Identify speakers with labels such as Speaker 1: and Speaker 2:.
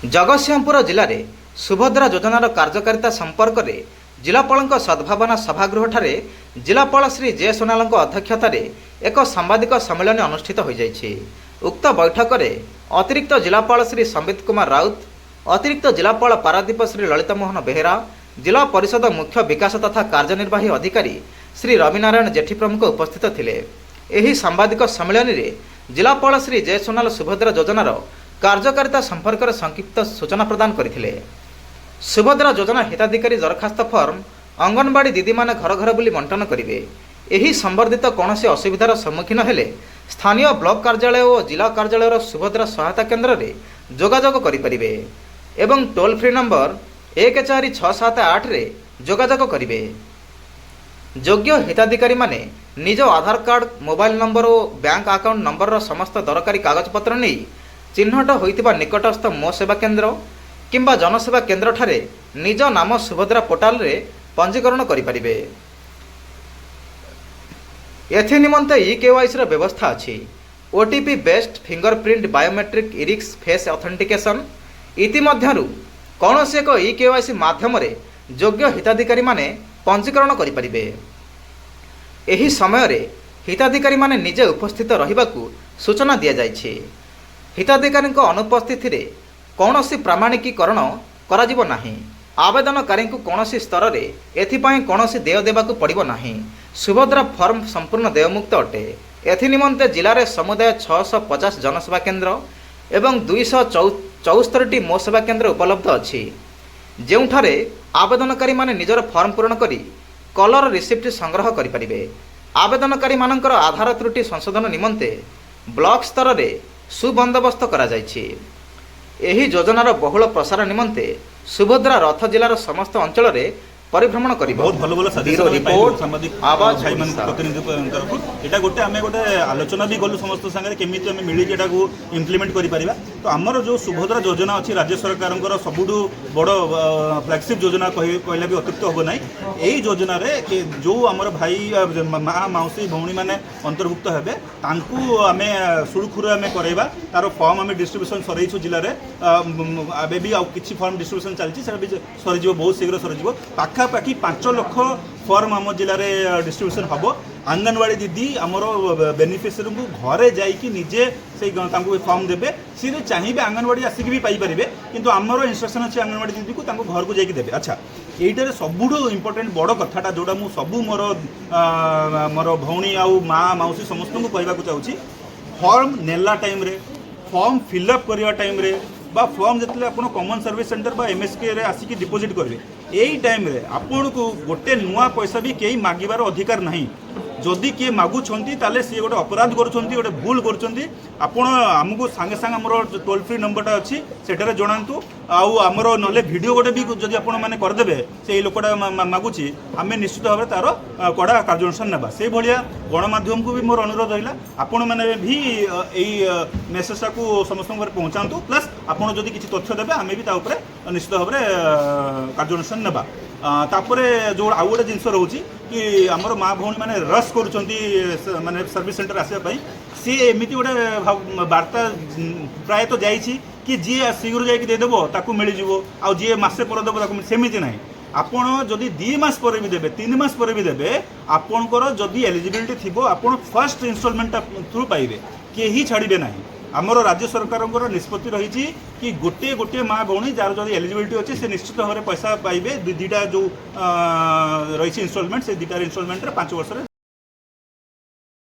Speaker 1: जगतसिंहपुर जिले में सुभद्रा योजनार कार्यकारिता संपर्क में जिलापाल सद्भावना सभागृह जिलापाल श्री जे सोनाल अध्यक्षतार एक सांबादिक सम्मेलन अनुष्ठित हो जाइछि। उक्त बैठक में अतिरिक्त जिलापाल श्री संबित कुमार राउत, अतिरिक्त जिलापाल पारादीप श्री ललित मोहन बेहेरा, जिला परिषद मुख्य विकास तथा कार्यनिर्वाही अधिकारी श्री रविनारायण जेठी प्रमुख उपस्थित थिले। एही सांबादिक सम्मेलन में जिलापाल श्री जे सोनाल सुभद्रा योजनार कार्यकारिता संपर्क में संक्षिप्त सूचना प्रदान करथिले। सुभद्रा योजना हिताधिकारी दरखास्त फर्म अंगनवाड़ी दीदी माने घर घर बुली बंटन करेंगे। यही संबर्धित कौन से असुविधार सम्मुखीन हेले स्थानीय ब्लॉक कार्यालय और जिला कार्यालय सुभद्रा सहायता केन्द्र में जोगाजोग करेंगे एवं टोल फ्री नंबर 14678 रे जोगाजोग करेंगे। योग्य हिताधिकारी माने निज आधार कार्ड, मोबाइल नंबर और बैंक अकाउंट नंबर समस्त दरकारी कागजपत्र नहीं चिन्हट होइतिबा निकटस्थ मो सेवा केन्द्र किंबा जनसेवा केन्द्र ठारे निज नाम सुभद्रा पोर्टाल रे पंजीकरण करिपारिबे। एथि निमंते ई-केवाईसी रो व्यवस्था अछि। OTP based fingerprint biometric iris face authentication इतिमध्यरु कौनसी एक ई-केवाईसी माध्यम रे योग्य हिताधिकारी माने पंजीकरण करिपारिबे। एही समय रे हिताधिकारी माने निजे उपस्थित रहिबाकू सूचना दिया जाइछि। हिताधिकारी अनुपस्थिति रे कौनसी प्रमाणिकीकरण करा जिवो नाही। आवेदनकारी को कौनसी स्तर रे एथिपाई कौनसी देय देबाकू पड़िबो नाही। सुभद्रा फॉर्म संपूर्ण देयमुक्त अटे। एथि निमंते जिले में समुदाय 650 जनसेवा केन्द्र एवं 274 मो सेवा केन्द्र उपलब्ध अछि, जेउठारे आवेदनकारी माने निजर फॉर्म पूरण करी कलर रिसिप्ट संग्रह करिपारिबे। आवेदनकारी मानकर आधार त्रुटि संशोधन निमंते ब्लॉक स्तर रे सुबंदोबस्त करा जाइछि। एही योजनार बहुल प्रसार निमंते सुभद्रा रथ जिलार समस्त अंचल रे परिभ्रमण करिबो।
Speaker 2: बहुत भलो भलो सजेशन रिपोर्ट सामाजिक आवाज भाई मान प्रतिनिधि तरफ एटा गोटे आमे गोटे आलोचना भी गलु समस्त संगे केमिति आमे मिली जेटा को इंप्लीमेंट करि परिबा। तो हमर जो सुभद्रा योजना अछि राज्य सरकारनकर सबुडु बडो फ्लैगशिप योजना कहले भी अतिरिक्त होबो नै। एही योजना रे जो हमर भाई माँ माउसी भौणी माने अंतर्भुक्त हेबे तांकू आमे सुरखुर आमे करैबा। तारो फॉर्म आमे डिस्ट्रीब्यूशन सरैछु जिल्ला रे अबे भी आ किछि फॉर्म डिस्ट्रीब्यूशन चलछि सेटा भी सरजिवो बहुत शीघ्र सरजिवो। पाखापाखि 5 लाख फॉर्म आम जिले में डिस्ट्रीब्यूशन हम। आंगनवाड़ी दीदी आमर बेनिफिशियरी को घरे जाइए निजे से फॉर्म देवे। सी चाहिए आंगनवाड़ी आसिक भी पाइपर किंतु आमर इंस्ट्रक्शन अच्छे आंगनवाड़ी दीदी को घर को जाकि देवे। अच्छा यहीटर सबुठू इंपोर्टेंट बड़ कथाटा जोटा मु सबू मोर भौणी आउ माँ माउसी समस्त को कहवाक चाहूँगी, फॉर्म नेला टाइम रे फॉर्म फिलअप करवा टाइम रे बा फॉर्म जितने आप कॉमन सर्विस सेंटर बा एमएसके रे आसिक डिपोजिट करेंगे यही टाइम रे आपन को गोटे नुआ पैसा भी कई मागिबार अधिकार नहीं। जदि किए मागुंट ताले सी गोटे अपराध करुँच गोटे भूल करुँच आपण आमको सांगे सांगे आमर टोल फ्री नंबरटा अच्छी सेठारे जनातु आमर ना भिड गोटे भी जदि आपण मैंने करदे से लोकटा मागुची आम निश्चित भाव तार कड़ा कार्यानुष्ठान नेबा। से भाया गणमाध्यम को भी मोर अनुरोध रहा आपण मैंने भी यही मेसेजटा को समस्त पहुँचातु प्लस आपड़ जदि किसी तथ्य देवे आम भी निश्चित भाव कार्यानुष्ठान नेबा। तापरे जो आउ गोटे जिनस रोचे कि आमर माँ भौणी मैंने रस करुँच माने सर्विस सेंटर आसापी सी एमती गोटे वार्ता प्राय तो जाइए कि जी शीघ्र जादेव ताकू मिलଯିव आ जी मसे पर देव सेमती ना। आपण जदि 2 मास पर भी देवे 3 मास पर भी देवे आपणकर जदि एलिजिबिलिटी थी आपण फर्स्ट इंस्टॉलमेंट थ्रू पाइबे कहीं छाड़े ना। आमर राज्य सरकार निष्पत्ति रही कि गोटे गोटे माँ भौणी जार जब एलिजिबिलिटी अच्छी से निश्चित भाव में पैसा पाइबे। 2टा जो रही इंस्टॉलमेंट से 2टा इंस्टॉलमेंट 5 वर्ष